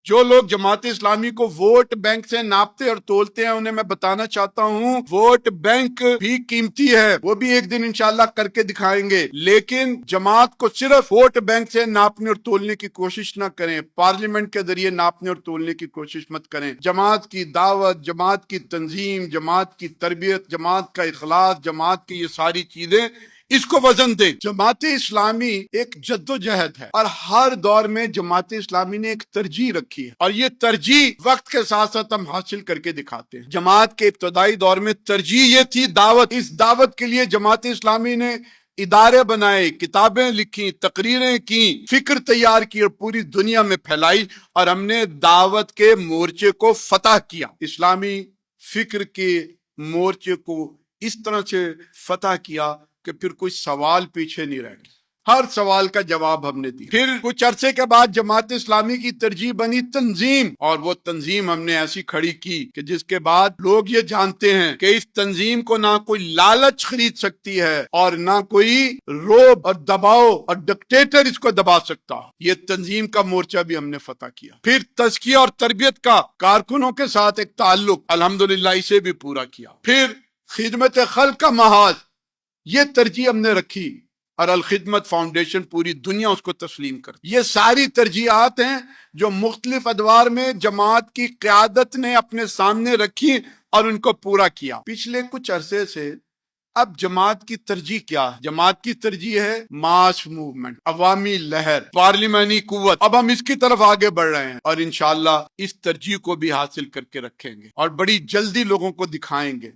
جو لوگ جماعت اسلامی کو ووٹ بینک سے ناپتے اور تولتے ہیں انہیں میں بتانا چاہتا ہوں ووٹ بینک بھی قیمتی ہے، وہ بھی ایک دن انشاءاللہ کر کے دکھائیں گے، لیکن جماعت کو صرف ووٹ بینک سے ناپنے اور تولنے کی کوشش نہ کریں، پارلیمنٹ کے ذریعے ناپنے اور تولنے کی کوشش مت کریں۔ جماعت کی دعوت، جماعت کی تنظیم، جماعت کی تربیت، جماعت کا اخلاص، جماعت کی یہ ساری چیزیں، اس کو وزن دیں۔ جماعت اسلامی ایک جدوجہد ہے اور ہر دور میں جماعت اسلامی نے ایک ترجیح رکھی ہے، اور یہ ترجیح وقت کے ساتھ ساتھ ہم حاصل کر کے دکھاتے ہیں۔ جماعت کے ابتدائی دور میں ترجیح یہ تھی دعوت، اس دعوت کے لیے جماعت اسلامی نے ادارے بنائے، کتابیں لکھی، تقریریں کی، فکر تیار کی اور پوری دنیا میں پھیلائی، اور ہم نے دعوت کے مورچے کو فتح کیا۔ اسلامی فکر کے مورچے کو اس طرح سے فتح کیا کہ پھر کوئی سوال پیچھے نہیں رہ گیا، ہر سوال کا جواب ہم نے دیا۔ پھر کچھ عرصے کے بعد جماعت اسلامی کی ترجیح بنی تنظیم، اور وہ تنظیم ہم نے ایسی کھڑی کی کہ جس کے بعد لوگ یہ جانتے ہیں کہ اس تنظیم کو نہ کوئی لالچ خرید سکتی ہے اور نہ کوئی روب اور دباؤ اور ڈکٹیٹر اس کو دبا سکتا۔ یہ تنظیم کا مورچہ بھی ہم نے فتح کیا۔ پھر تزکیہ اور تربیت کا کارکنوں کے ساتھ ایک تعلق، الحمدللہ اسے بھی پورا کیا۔ پھر خدمت خلق کا محاذ، یہ ترجیح ہم نے رکھی، اور الخدمت فاؤنڈیشن پوری دنیا اس کو تسلیم کرتی۔ یہ ساری ترجیحات ہیں جو مختلف ادوار میں جماعت کی قیادت نے اپنے سامنے رکھی اور ان کو پورا کیا۔ پچھلے کچھ عرصے سے اب جماعت کی ترجیح کیا ہے؟ جماعت کی ترجیح ہے ماس موومنٹ، عوامی لہر، پارلیمانی قوت۔ اب ہم اس کی طرف آگے بڑھ رہے ہیں اور انشاءاللہ اس ترجیح کو بھی حاصل کر کے رکھیں گے اور بڑی جلدی لوگوں کو دکھائیں گے۔